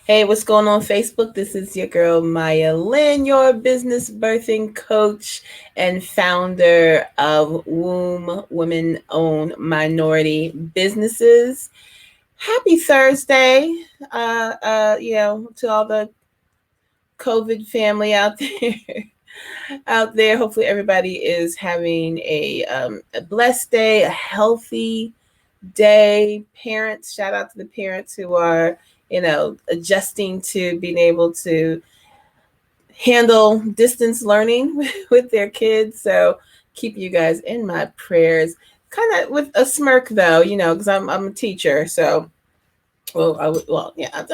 Hey, what's going on Facebook? This is your girl Maya Lynn, your business birthing coach and founder of Womb Women Own Minority Businesses. Happy Thursday, to all the COVID family out there. Out there, hopefully everybody is having a blessed day, a healthy day. Parents, shout out to the parents who are, adjusting to being able to handle distance learning with their kids. So keep you guys in my prayers. Kind of with a smirk though, because I'm a teacher. So yeah,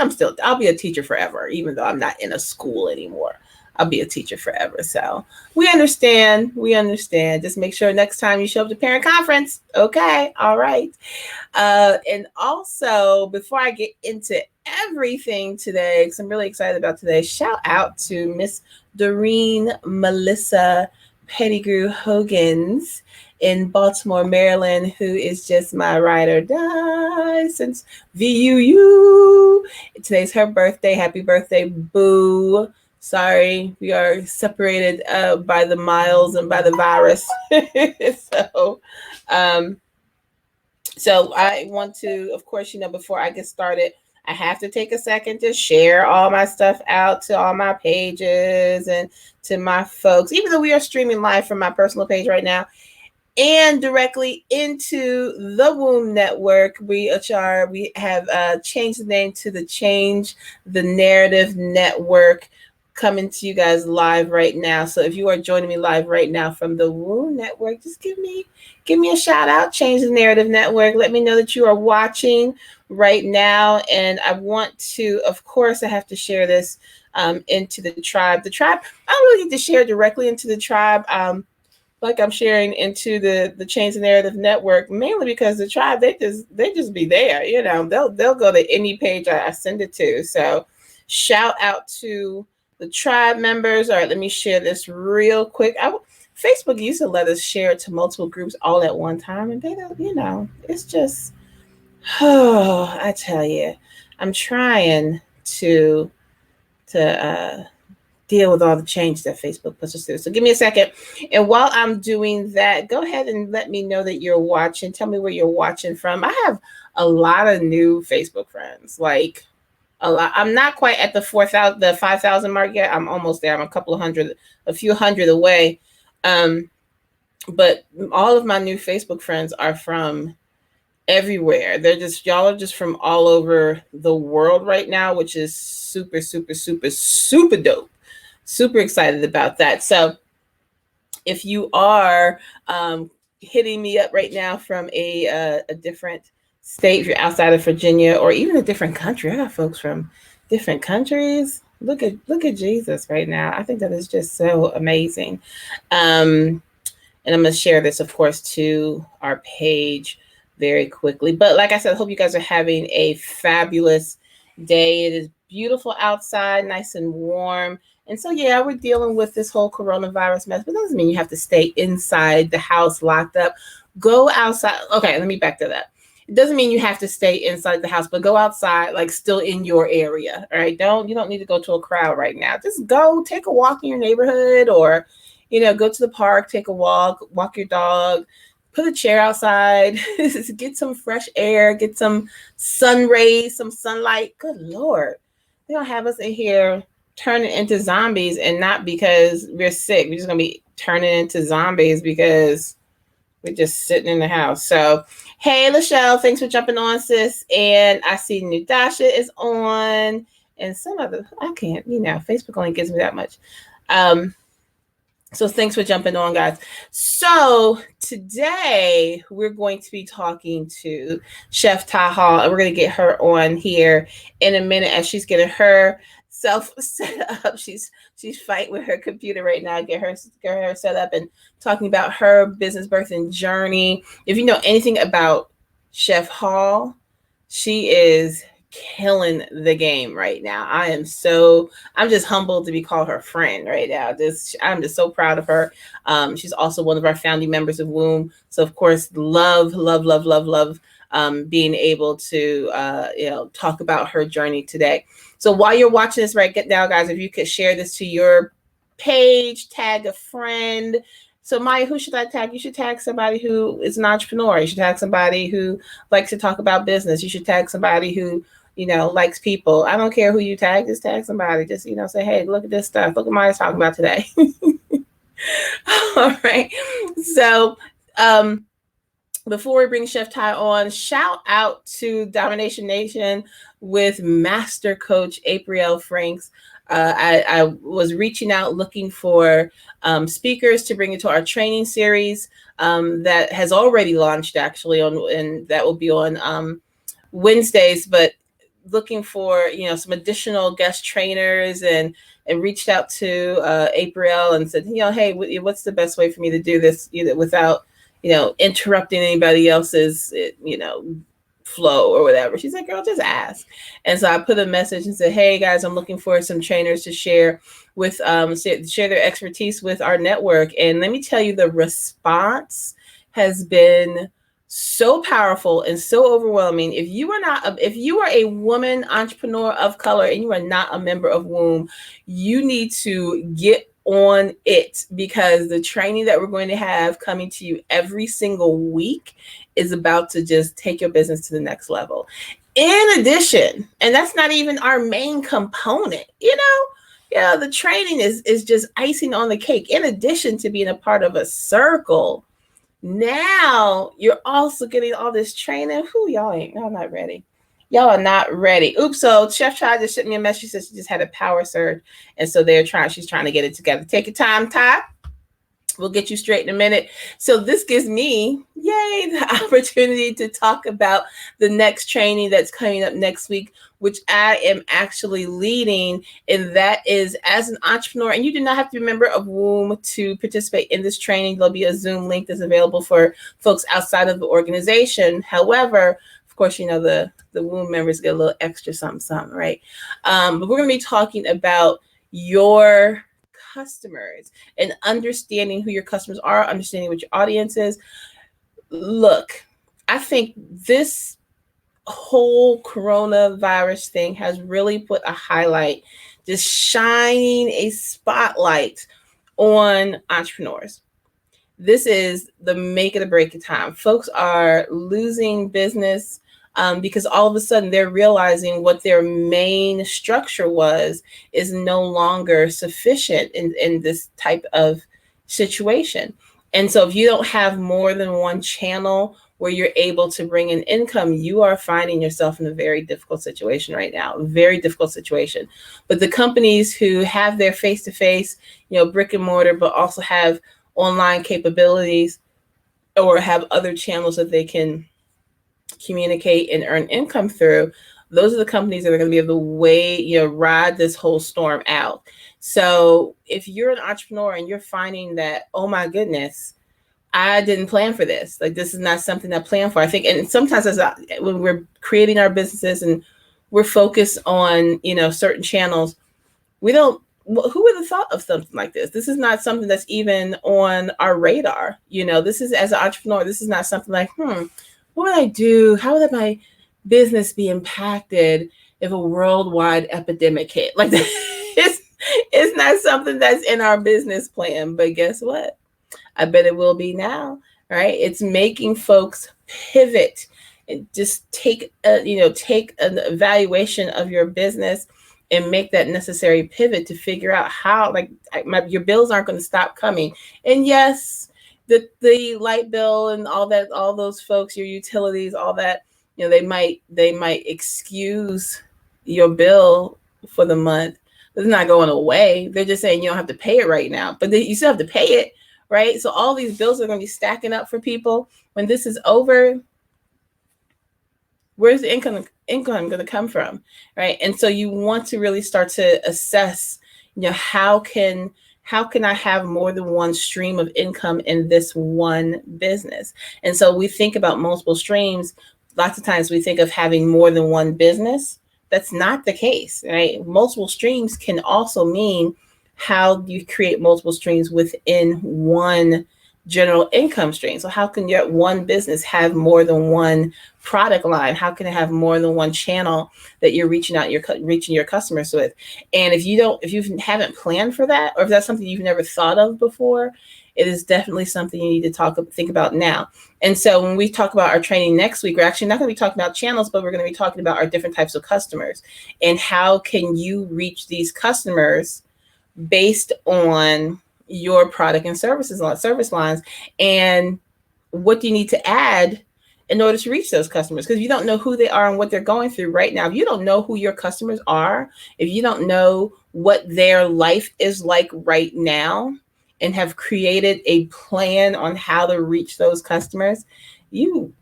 I'll be a teacher forever, even though I'm not in a school anymore. I'll be a teacher forever. So we understand. We understand. Just make sure next time you show up to parent conference. Okay. All right. And also, before I get into everything today, because I'm really excited about today, shout out to Miss Doreen Melissa Pettigrew Hogans in Baltimore, Maryland, who is just my ride or die since VUU. Today's her birthday. Happy birthday, boo. Sorry, we are separated by the miles and by the virus. so, um, so I want to, of course, before I get started, I have to take a second to share all my stuff out to all my pages and to my folks, even though we are streaming live from my personal page right now and directly into the Womb Network. We have changed the name to the Change the Narrative Network, coming to you guys live right now. So if you are joining me live right now from the Womb Network, just give me a shout out. Change the Narrative Network. Let me know that you are watching right now. And I want to, of course, I have to share this into the tribe. The tribe, I don't really get to share directly into the tribe. Like I'm sharing into the Change the Narrative Network, mainly because the tribe, they just be there. They'll go to any page I send it to. So shout out to the tribe members. All right, let me share this real quick. Facebook used to let us share it to multiple groups all at one time, and they don't. It's just, oh, I tell you, I'm trying to deal with all the change that Facebook puts us through. So give me a second. And while I'm doing that, go ahead and let me know that you're watching. Tell me where you're watching from. I have a lot of new Facebook friends, like a lot. I'm not quite at the 5,000 mark yet. I'm almost there. I'm a few hundred away. But all of my new Facebook friends are from everywhere. Y'all are just from all over the world right now, which is super, super, super, super dope. Super excited about that. So if you are hitting me up right now from a different state, if you're outside of Virginia or even a different country, I got folks from different countries. Look at Jesus right now. I think that is just so amazing. And I'm going to share this, of course, to our page very quickly. But like I said, I hope you guys are having a fabulous day. It is beautiful outside, nice and warm. And so, yeah, we're dealing with this whole coronavirus mess, but it doesn't mean you have to stay inside the house locked up. Go outside. Okay, let me back to that. It doesn't mean you have to stay inside the house, but go outside, like still in your area. All right. You don't need to go to a crowd right now. Just go take a walk in your neighborhood, or, go to the park, take a walk your dog, put a chair outside, get some fresh air, get some sun rays, some sunlight. Good Lord. They don't have us in here turning into zombies, and not because we're sick. We're just going to be turning into zombies because we're just sitting in the house. So, hey, Lachelle, thanks for jumping on, sis. And I see Nudasha is on, and some other, I can't, Facebook only gives me that much. So thanks for jumping on, guys. So today we're going to be talking to Chef Tahal, and we're going to get her on here in a minute as she's getting herself set up. She's fighting with her computer right now, get her set up, and talking about her business birthing journey. If you know anything about Chef Hall, she is killing the game right now. I'm just humbled to be called her friend right now. I'm just so proud of her. She's also one of our founding members of Womb. So of course, love being able to talk about her journey today. So while you're watching this right now, guys, if you could share this to your page, tag a friend. So Maya, who should I tag? You should tag somebody who is an entrepreneur. You should tag somebody who likes to talk about business. You should tag somebody who likes people. I don't care who you tag, just tag somebody. Just, say, hey, look at this stuff. Look at Maya's talking about today. All right. So before we bring Chef Ty on, shout out to Domination Nation with Master Coach April Franks. I was reaching out looking for speakers to bring into our training series that has already launched actually and that will be on Wednesdays, but looking for some additional guest trainers and reached out to April and said, hey, what's the best way for me to do this without interrupting anybody else's flow or whatever. She's like, girl, just ask. And so I put a message and said, hey guys, I'm looking for some trainers to share with share their expertise with our network. And let me tell you, the response has been so powerful and so overwhelming. If you are a woman entrepreneur of color and you are not a member of WOMB, you need to get on it, because the training that we're going to have coming to you every single week is about to just take your business to the next level. In addition, and that's not even our main component, the training is just icing on the cake. In addition to being a part of a circle, now you're also getting all this training. Y'all not ready. Y'all are not ready. Oops. So Chef Ty just sent me a message. She says she just had a power surge. And so she's trying to get it together. Take your time, Ty. We'll get you straight in a minute. So this gives me, the opportunity to talk about the next training that's coming up next week, which I am actually leading. And that is, as an entrepreneur, and you do not have to be a member of WOMB to participate in this training. There'll be a Zoom link that's available for folks outside of the organization. However, of course, the WOMB members get a little extra something, right? But we're going to be talking about your customers and understanding who your customers are, understanding what your audience is. Look, I think this whole coronavirus thing has really put a highlight, just shining a spotlight on entrepreneurs. This is the make it or break it time. Folks are losing business because all of a sudden they're realizing what their main structure is no longer sufficient in this type of situation. And so if you don't have more than one channel where you're able to bring in income, you are finding yourself in a very difficult situation right now, very difficult situation. But the companies who have their face-to-face, brick and mortar, but also have online capabilities or have other channels that they can communicate and earn income through, those are the companies that are going to be able to ride this whole storm out. So if you're an entrepreneur and you're finding that, oh my goodness, I didn't plan for this. Like, this is not something I planned for. I think, and sometimes when we're creating our businesses and we're focused on, certain channels, who would have thought of something like this? This is not something that's even on our radar. This is, as an entrepreneur, this is not something like, what would I do? How would my business be impacted if a worldwide epidemic hit? Like, it's not something that's in our business plan. But guess what? I bet it will be now, right? It's making folks pivot and just take an evaluation of your business and make that necessary pivot to figure out how, your bills aren't going to stop coming. And yes, the light bill and all that, all those folks, your utilities, all that, they might excuse your bill for the month. It's not going away. They're just saying you don't have to pay it right now, but you still have to pay it, right? So all these bills are going to be stacking up for people. When this is over, where's the income going to come from, right? And so you want to really start to assess, how can I have more than one stream of income in this one business? And so we think about multiple streams. Lots of times we think of having more than one business. That's not the case, right? Multiple streams can also mean how you create multiple streams within one general income stream. So how can your one business have more than one product line? How can it have more than one channel that you're reaching your customers with? And if you haven't planned for that, or if that's something you've never thought of before, it is definitely something you need to think about now. And so when we talk about our training next week, we're actually not going to be talking about channels, but we're going to be talking about our different types of customers and how can you reach these customers based on your product and service lines, and what do you need to add in order to reach those customers, because you don't know who they are and what they're going through right now. If you don't know who your customers are, if you don't know what their life is like right now and have created a plan on how to reach those customers, you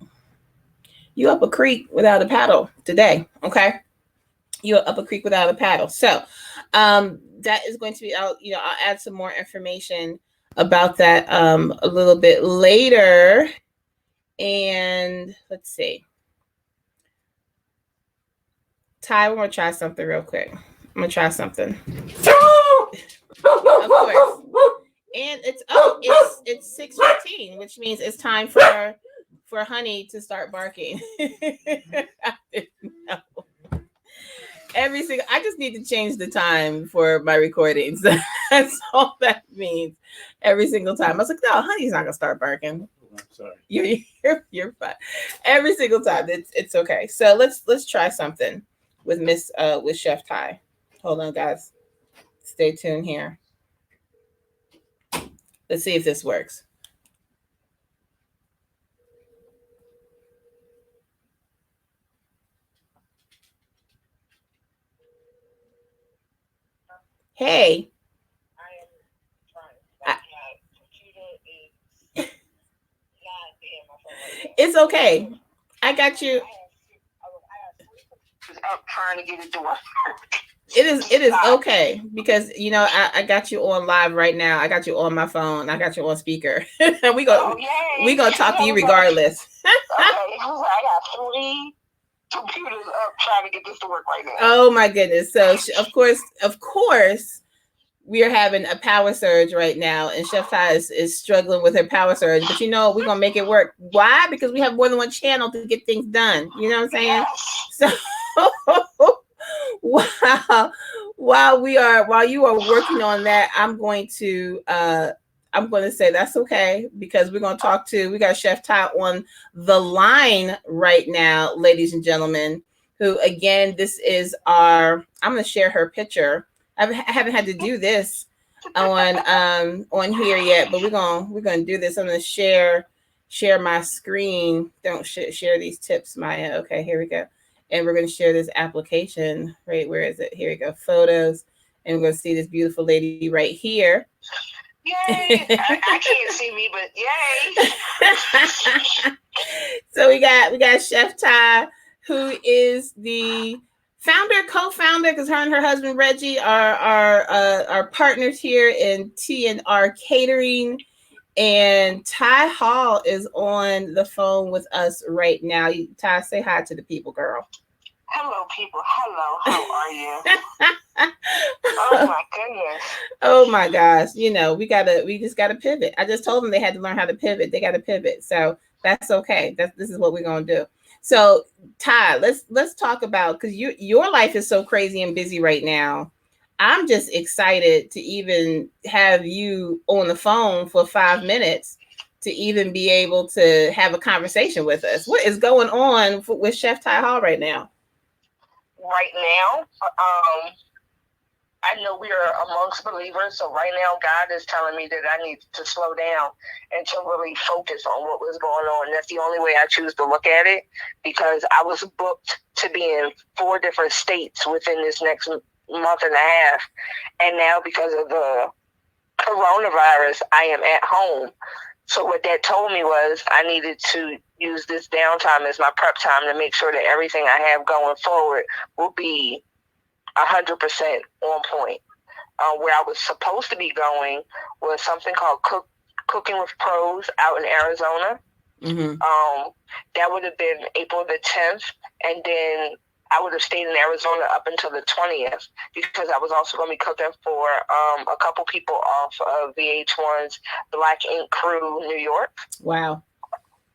you up a creek without a paddle today. Okay, you're up a creek without a paddle. So that is going to be, I'll add some more information about that a little bit later. And let's see. Ty, we're going to try something real quick. I'm going to try something. Of course. And it's 6:15, which means it's time for Honey to start barking. No. I just need to change the time for my recordings. That's all that means. Every single time. I was like, no, Honey's not gonna start barking. I'm sorry. You're fine. Every single time. It's okay. So let's try something with with Chef Ty. Hold on, guys. Stay tuned here. Let's see if this works. Hey. It's okay. I got you. Up trying to get it to work. It is okay, because I got you on live right now. I got you on my phone. I got you on speaker. we gonna talk to you regardless. Okay, I got 3 computers up trying to get this to work right now. Oh my goodness! So of course, we are having a power surge right now, and Chef Ty is struggling with her power surge. But we're gonna make it work. Why? Because we have more than one channel to get things done. You know what I'm saying? Yes. So while you are working on that, I'm going to say that's okay, because we got Chef Ty on the line right now, ladies and gentlemen, who, again, this is I'm going to share her picture. I haven't had to do this on here yet, but we're going to do this. I'm going to share my screen. Don't share these tips, Maya. Okay, here we go. And we're going to share this application. Right, where is it? Here we go. Photos. And we're going to see this beautiful lady right here. Yay! I can't see me, but yay! So we got Chef Ty, who is the co-founder, because her and her husband Reggie are partners here in T&R Catering. And Ty Hall is on the phone with us right now. Ty, say hi to the people, girl. Hello, people. Hello. How are you? Oh my goodness. Oh my gosh. We just gotta pivot. I just told them they had to learn how to pivot. They gotta pivot. So that's okay. This is what we're gonna do. So Ty, let's talk about, because your life is so crazy and busy right now. I'm just excited to even have you on the phone for 5 minutes to even be able to have a conversation with us. What is going on with Chef Ty Hall right now? Right now, I know we are amongst believers, so right now God is telling me that I need to slow down and to really focus on what was going on. That's the only way I choose to look at it, because I was booked to be in 4 different states within this next month and a half, and now because of the coronavirus, I am at home. So what that told me was I needed to use this downtime as my prep time to make sure that everything I have going forward will be 100% on point. Where I was supposed to be going was something called Cooking with Pros out in Arizona. Mm-hmm. That would have been April the 10th, and then I would have stayed in Arizona up until the 20th because I was also going to be cooking for a couple people off of VH1's Black Ink Crew New York. Wow.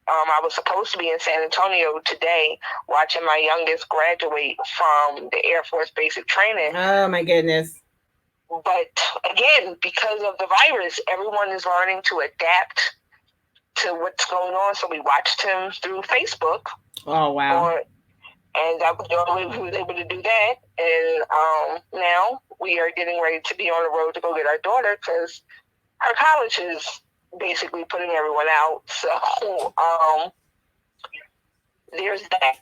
I was supposed to be in San Antonio today watching my youngest graduate from the Air Force basic training. Oh, my goodness. But again, because of the virus, everyone is learning to adapt to what's going on. So we watched him through Facebook. Oh, wow. And that was the only way we was able to do that. And now we are getting ready to be on the road to go get our daughter because her college is basically putting everyone out. So there's that.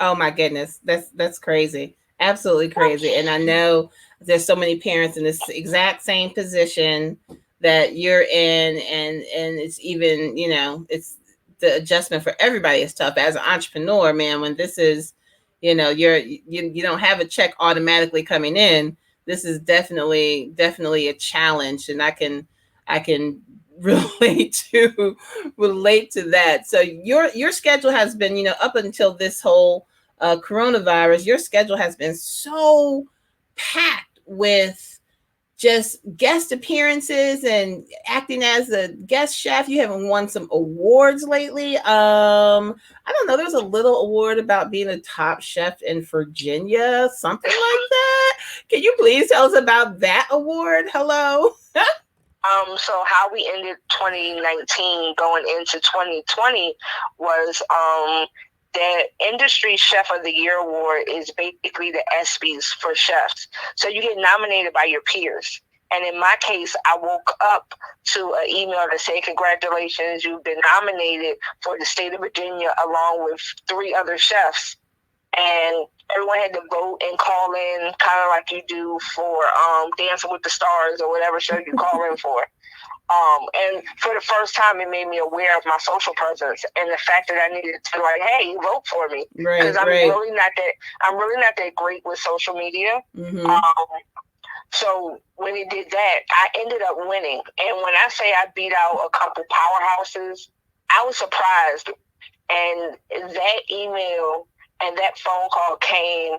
Oh my goodness. That's crazy. Absolutely crazy. And I know there's so many parents in this exact same position that you're in, and it's even, it's the adjustment for everybody is tough as an entrepreneur, man, when this is, you don't have a check automatically coming in. This is definitely a challenge, and I can relate to that. So your schedule has been, up until this whole coronavirus, your schedule has been so packed with just guest appearances and acting as a guest chef. You haven't won some awards lately. I don't know. There's a little award about being a top chef in Virginia, something like that. Can you please tell us about that award? Hello. So how we ended 2019 going into 2020 was the Industry Chef of the Year award is basically the ESPYs for chefs. So you get nominated by your peers. And in my case, I woke up to an email that said, congratulations, you've been nominated for the state of Virginia along with 3 other chefs. And everyone had to vote and call in, kind of like you do for Dancing with the Stars or whatever show you call in for. And for the first time, it made me aware of my social presence and the fact that I needed to hey, vote for me, because I'm really not that great with social media. Mm-hmm. So when he did that, I ended up winning. And when I say I beat out a couple powerhouses, I was surprised. And that email and that phone call came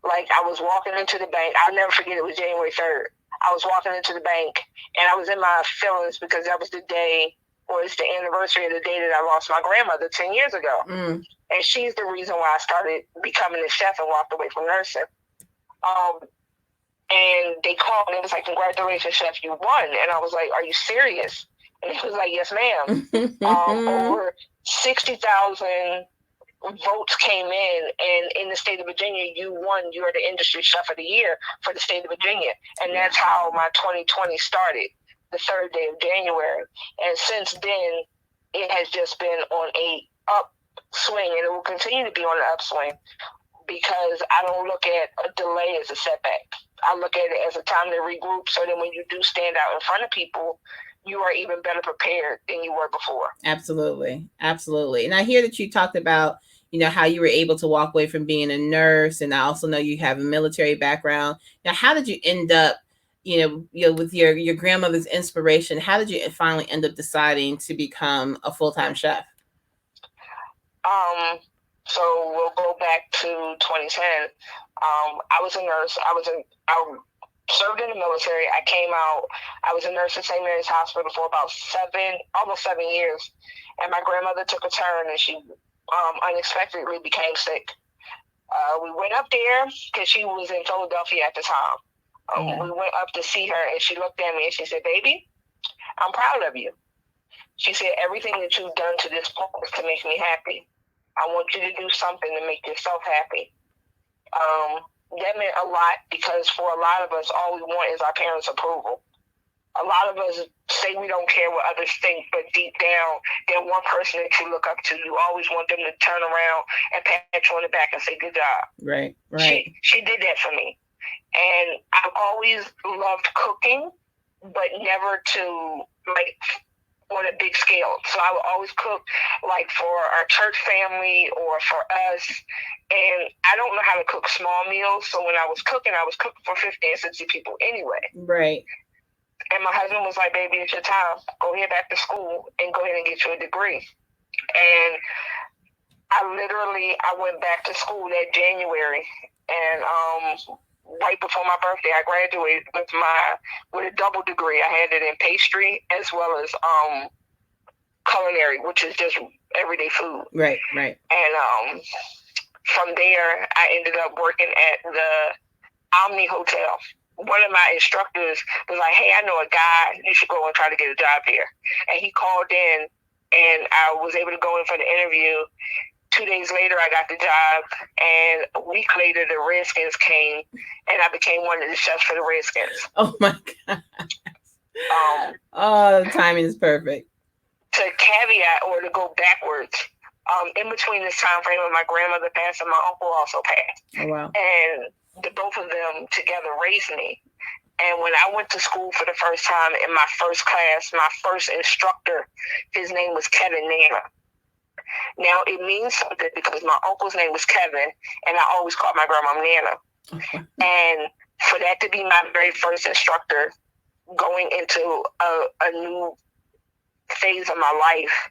like I was walking into the bank. I'll never forget, it was January 3rd. I was walking into the bank and I was in my feelings because that was the day, or it's the anniversary of the day that I lost my grandmother 10 years ago. Mm. And she's the reason why I started becoming a chef and walked away from nursing. And they called and it was like, congratulations, chef, you won. And I was like, are you serious? And he was like, yes, ma'am. Over 60,000 votes came in, and in the state of Virginia, you won. You're the Industry Chef of the Year for the state of Virginia. And that's how my 2020 started, the 3rd day of January. And since then, it has just been on a upswing, and it will continue to be on an upswing because I don't look at a delay as a setback. I look at it as a time to regroup so that when you do stand out in front of people, you are even better prepared than you were before. Absolutely. Absolutely. And I hear that you talked about, how you were able to walk away from being a nurse. And I also know you have a military background. Now, how did you end up, with your grandmother's inspiration, how did you finally end up deciding to become a full-time chef? So we'll go back to 2010. I was a nurse. I served in the military. I came out. I was a nurse at St. Mary's Hospital for about almost 7 years. And my grandmother took a turn and she unexpectedly became sick. We went up there because she was in Philadelphia at the time. We went up to see her and she looked at me and she said, baby, I'm proud of you. She said, everything that you've done to this point is to make me happy. I want you to do something to make yourself happy. That meant a lot because for a lot of us, all we want is our parents' approval. A lot of us say we don't care what others think, but deep down, they're one person that you look up to. You always want them to turn around and pat you on the back and say, good job. Right. She did that for me. And I've always loved cooking, but never to, on a big scale. So I would always cook for our church family or for us. And I don't know how to cook small meals. So when I was cooking for 50 and 60 people anyway. Right. And my husband was like, baby, it's your time. Go ahead back to school and go ahead and get you a degree. And I went back to school that January, and right before my birthday, I graduated with a double degree. I had it in pastry as well as culinary, which is just everyday food. Right, right. And from there, I ended up working at the Omni Hotel. One of my instructors was like, "Hey, I know a guy. You should go and try to get a job here." And he called in, and I was able to go in for the interview. 2 days later, I got the job, and a week later, the Redskins came, and I became one of the chefs for the Redskins. Oh my God. Oh, the timing is perfect. To caveat or to go backwards, in between this time frame of my grandmother passed and my uncle also passed. Oh, wow. And the both of them together raised me. And when I went to school for the first time in my first class, my first instructor, his name was Kevin Nana. Now, it means something because my uncle's name was Kevin, and I always called my grandma Nana. And for that to be my very first instructor going into a new phase of my life,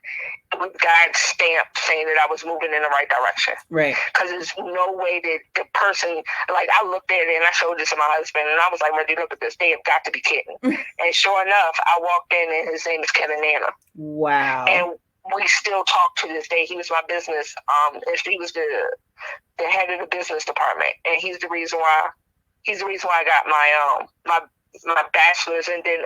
with God's stamp saying that I was moving in the right direction. Right. Because there's no way that the person, like, I looked at it and I showed this to my husband, and I was like, Reggie, look at this. They have got to be kidding. And sure enough, I walked in and his name is Kevin Nana. Wow. And we still talk to this day. He was my business, he was the head of the business department, and he's the reason why I got my bachelor's and then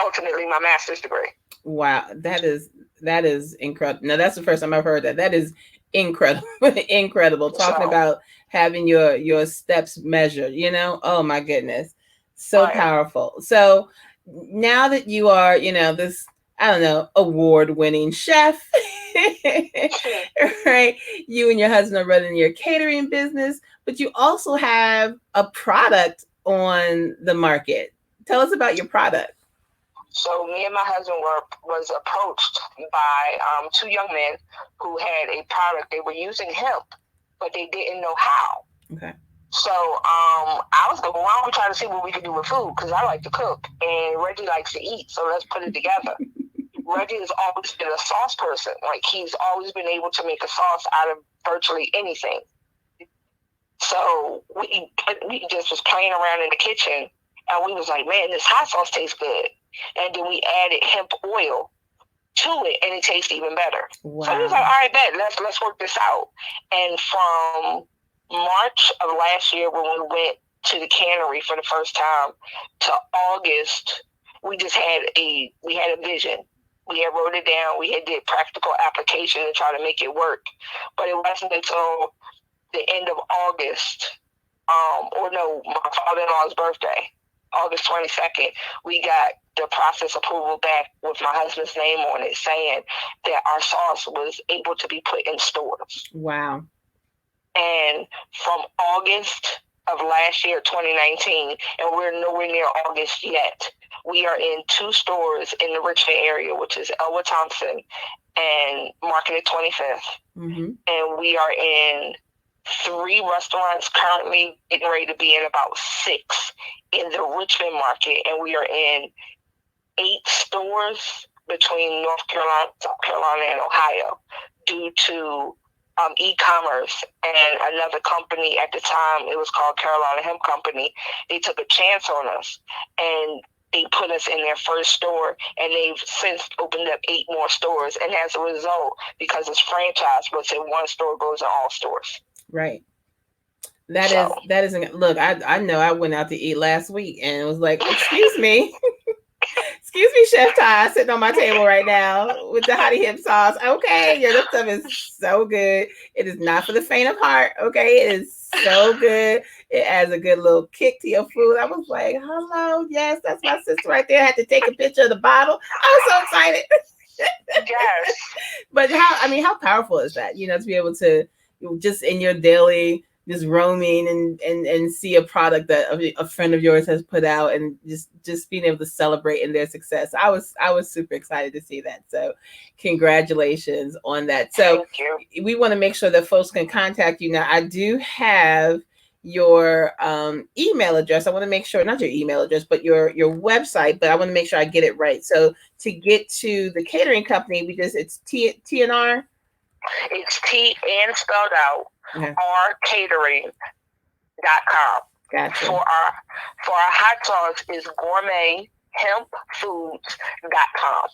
ultimately my master's degree. Wow, that is incredible. Now that's the first time I've heard that. That is incredible. Incredible. Talking about having your steps measured, Oh my goodness. So powerful. So now that you are, this, I don't know, award-winning chef, right? You and your husband are running your catering business, but you also have a product on the market. Tell us about your product. So me and my husband was approached by two young men who had a product. They were using hemp, but they didn't know how. Okay. So I was like, well, why don't we try to see what we can do with food? Because I like to cook, and Reggie likes to eat, so let's put it together. Reggie has always been a sauce person. Like, he's always been able to make a sauce out of virtually anything. So we just was playing around in the kitchen, and we was like, man, this hot sauce tastes good. And then we added hemp oil to it, and it tastes even better. Wow. So we was like, all right, bet, let's work this out. And from March of last year, when we went to the cannery for the first time, to August, we had a vision. We had wrote it down. We had did practical application to try to make it work. But it wasn't until the end of August, my father-in-law's birthday, August 22nd, we got the process approval back with my husband's name on it, saying that our sauce was able to be put in stores. Wow. And from August of last year, 2019, and we're nowhere near August yet, we are in 2 stores in the Richmond area, which is Elwood Thompson and Market at 25th. Mm-hmm. And we are in 3 restaurants, currently getting ready to be in about 6 in the Richmond market, and we are in 8 stores between North Carolina, South Carolina, and Ohio, due to e-commerce and another company at the time. It was called Carolina Hemp Company. They took a chance on us, and they put us in their first store, and they've since opened up 8 more stores. And as a result, because it's franchise, what's in one store goes in all stores. Right. That is look, I know I went out to eat last week and it was like, excuse me. Excuse me, Chef Ty, sitting on my table right now with the hottie hip sauce. Okay, this stuff is so good. It is not for the faint of heart. Okay, it is so good. It adds a good little kick to your food. I was like, hello, yes, that's my sister right there. I had to take a picture of the bottle. I was so excited. Yes. But how powerful is that? To be able to just in your daily just roaming and see a product that a friend of yours has put out, and just being able to celebrate in their success. I was super excited to see that. So congratulations on that. So we want to make sure that folks can contact you. Now, I do have your email address. I want to make sure, not your email address, but your website, but I want to make sure I get it right. So to get to the catering company, it's TNR. It's T and spelled out, Okay. rcatering.com. Gotcha. For our hot sauce is gourmethempfoods.com.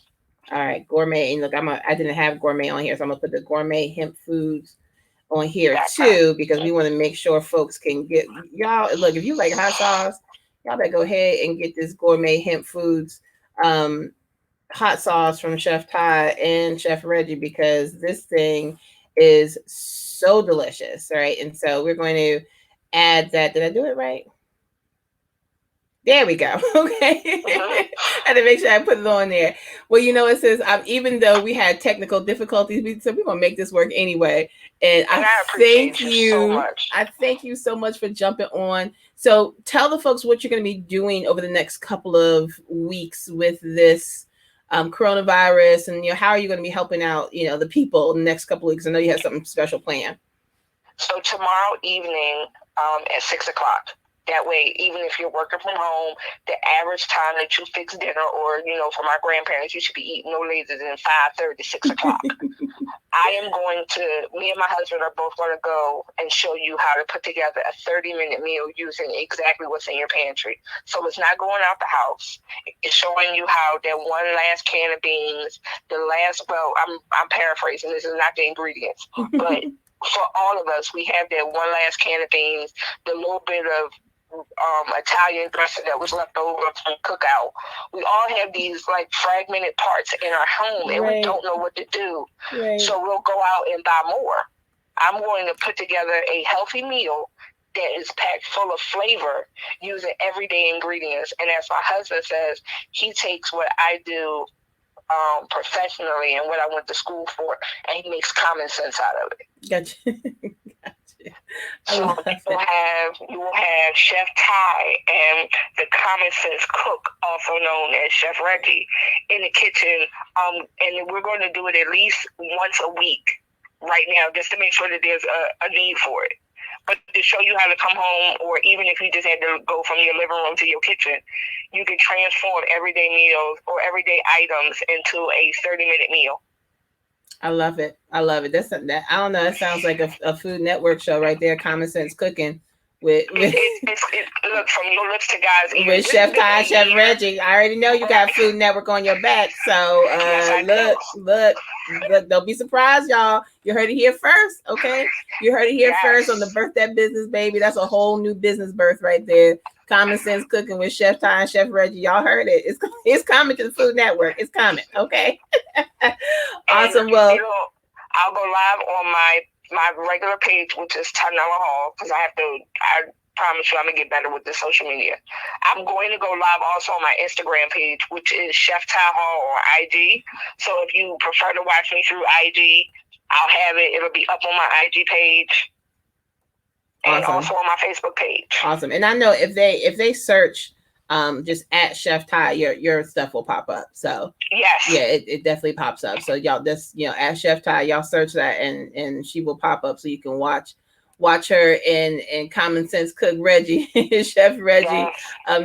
All right, gourmet. And look, I didn't have gourmet on here, so I'm gonna put the gourmet hemp foods on here too, because we want to make sure folks can get y'all. Look, if you like hot sauce, y'all better go ahead and get this gourmet hemp foods hot sauce from Chef Ty and Chef Reggie, because this thing is so delicious, right? And so we're going to add that. Did I do it right? There we go. Okay. I had to make sure I put it on there. Well, it says even though we had technical difficulties, we said we're gonna make this work anyway. And I thank you so much. I thank you so much for jumping on. So tell the folks what you're gonna be doing over the next couple of weeks with this coronavirus, and how are you going to be helping out the people in the next couple of weeks? I know you have something special planned. So tomorrow evening at 6:00. That way, even if you're working from home, the average time that you fix dinner, or for my grandparents, you should be eating no later than 5:30, 6:00. Me and my husband are both going to go and show you how to put together a 30-minute meal using exactly what's in your pantry. So it's not going out the house. It's showing you how that one last can of beans, I'm paraphrasing, this is not the ingredients, but for all of us, we have that one last can of beans, the little bit of Italian dressing that was left over from cookout. We all have these fragmented parts in our home, and we don't know what to do. Right. So we'll go out and buy more. I'm going to put together a healthy meal that is packed full of flavor using everyday ingredients. And as my husband says, he takes what I do professionally and what I went to school for, and he makes common sense out of it. Gotcha. So you will have Chef Ty and the Common Sense Cook, also known as Chef Reggie, in the kitchen, and we're going to do it at least once a week right now, just to make sure that there's a need for it. But to show you how to come home, or even if you just had to go from your living room to your kitchen, you can transform everyday meals or everyday items into a 30-minute meal. I love it. I love it. That I don't know. It sounds like a Food Network show right there. Common Sense Cooking with look, from your lips to God's ears. With Chef Ty and Chef Reggie. I already know you got Food Network on your back. So yes, look. Don't be surprised, y'all. You heard it here first, okay? You heard it here first on the Birth That Business, baby. That's a whole new business birth right there. Common Sense Cooking with Chef Ty and Chef Reggie. Y'all heard it. It's coming to the Food Network. It's coming, okay? Awesome. Well, I'll go live on my regular page, which is Tanella Hall, because I promise you I'm going to get better with the social media. I'm going to go live also on my Instagram page, which is Chef Ty Hall on IG. So if you prefer to watch me through IG, I'll have it. It'll be up on my IG page. And also on my Facebook page. Awesome. And I know if they search just at Chef Ty, your stuff will pop up. So yes, yeah, it definitely pops up. So y'all just at Chef Ty, y'all search that and she will pop up, so you can watch her and Common Sense Cook Reggie, Chef Reggie,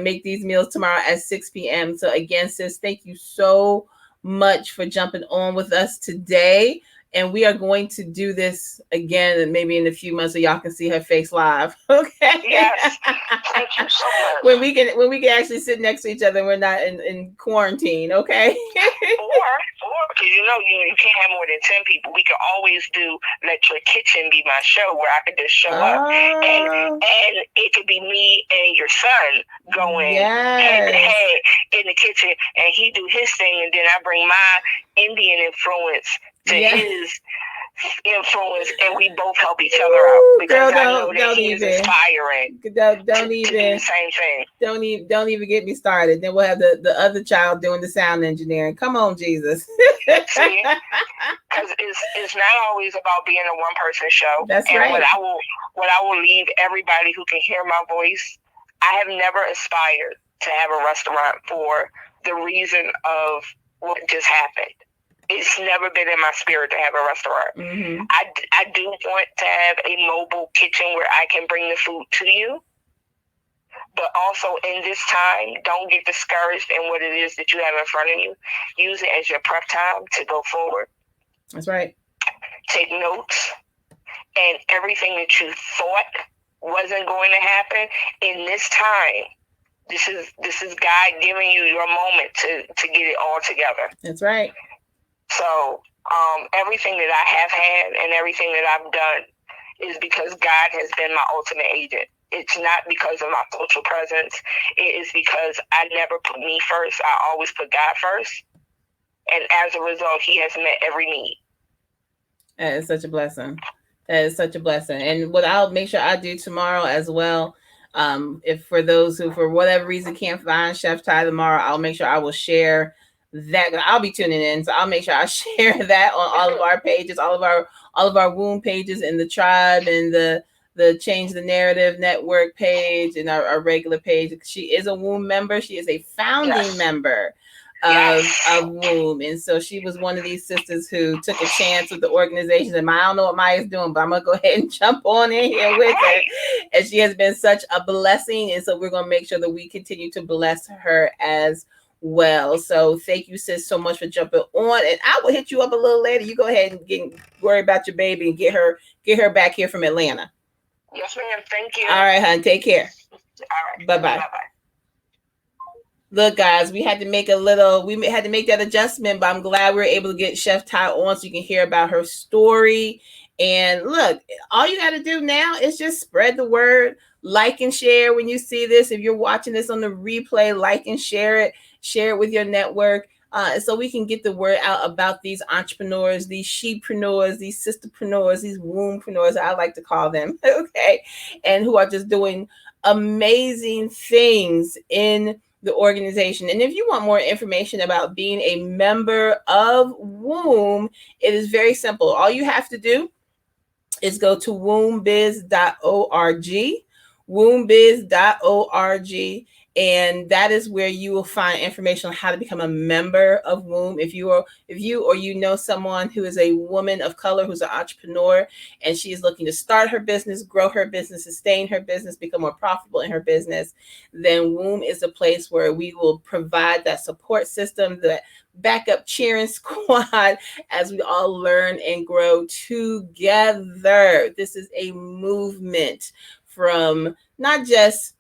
make these meals tomorrow at 6 p.m. So again, sis, thank you so much for jumping on with us today. And we are going to do this again, and maybe in a few months, so y'all can see her face live. Okay. Yes. Thank you so much. When we can actually sit next to each other, and we're not in quarantine. Okay. or because you can't have more than 10 people. We can always do Let Your Kitchen Be My Show, where I could just show up, and it could be me and your son going head to head in the kitchen, and he do his thing, and then I bring my Indian influence to his influence, and we both help each other out, because I know that he's inspiring. Don't even do the same thing. Don't even get me started. Then we'll have the other child doing the sound engineering. Come on, Jesus. See, because it's not always about being a one-person show. That's right. What I will leave everybody who can hear my voice. I have never aspired to have a restaurant for the reason of what just happened. It's never been in my spirit to have a restaurant. Mm-hmm. I do want to have a mobile kitchen where I can bring the food to you. But also in this time, don't get discouraged in what it is that you have in front of you. Use it as your prep time to go forward. That's right. take notes, and everything that you thought wasn't going to happen in this time. This is God giving you your moment to get it all together. That's right. So everything that I have had and everything that I've done is because God has been my ultimate agent. It's not because of my social presence. It is because I never put me first. I always put God first. And as a result, He has met every need. That is such a blessing. That is such a blessing. And what I'll make sure I do tomorrow as well, if for those who for whatever reason can't find Chef Ty tomorrow, I'll make sure I will share that. I'll be tuning in, so I'll make sure I share that on all of our pages, all of our womb pages in the tribe and the Change the Narrative Network page and our regular page. She is a womb member. She is a founding member of Womb. And so she was one of these sisters who took a chance with the organization. And I don't know what Maya's doing, but I'm going to go ahead and jump on in here with her. And she has been such a blessing. And so we're going to make sure that we continue to bless her as well. So thank you, sis, so much for jumping on. And I will hit you up a little later. You go ahead and worry about your baby and get her back here from Atlanta. Yes, ma'am. Thank you. All right, hon. Take care. All right. Bye-bye. Bye-bye. Look, guys, we had to make that adjustment, but I'm glad we were able to get Chef Ty on so you can hear about her story. And look, all you got to do now is just spread the word, like and share when you see this. If you're watching this on the replay, like and share it with your network. So we can get the word out about these entrepreneurs, these shepreneurs, these sisterpreneurs, these wombbreneurs, I like to call them, okay, and who are just doing amazing things in the organization. And if you want more information about being a member of Womb, it is very simple. All you have to do is go to wombbiz.org, wombbiz.org, and that is where you will find information on how to become a member of Womb. If you or you know someone who is a woman of color who's an entrepreneur and she is looking to start her business, grow her business, sustain her business, become more profitable in her business, then Womb is a place where we will provide that support system, that backup cheering squad as we all learn and grow together. This is a movement from not just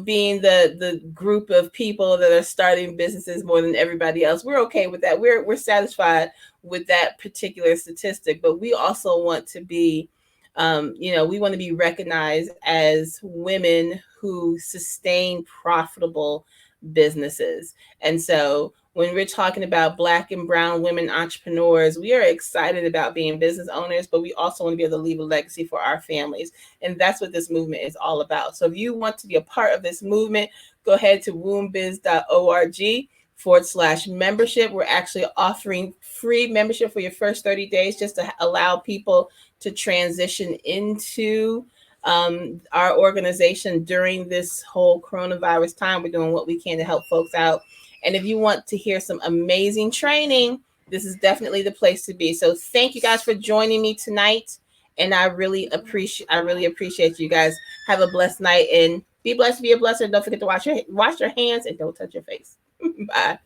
being the group of people that are starting businesses more than everybody else. We're okay with that. We're satisfied with that particular statistic, but we also want to be we want to be recognized as women who sustain profitable businesses. And so when we're talking about Black and brown women entrepreneurs, we are excited about being business owners, but we also want to be able to leave a legacy for our families. And that's what this movement is all about. So if you want to be a part of this movement, go ahead to wombbiz.org/membership. We're actually offering free membership for your first 30 days just to allow people to transition into our organization during this whole coronavirus time. We're doing what we can to help folks out. And if you want to hear some amazing training, this is definitely the place to be. So thank you guys for joining me tonight. And I really appreciate you guys. Have a blessed night and be blessed, be a blesser. Don't forget to wash your hands and don't touch your face. Bye.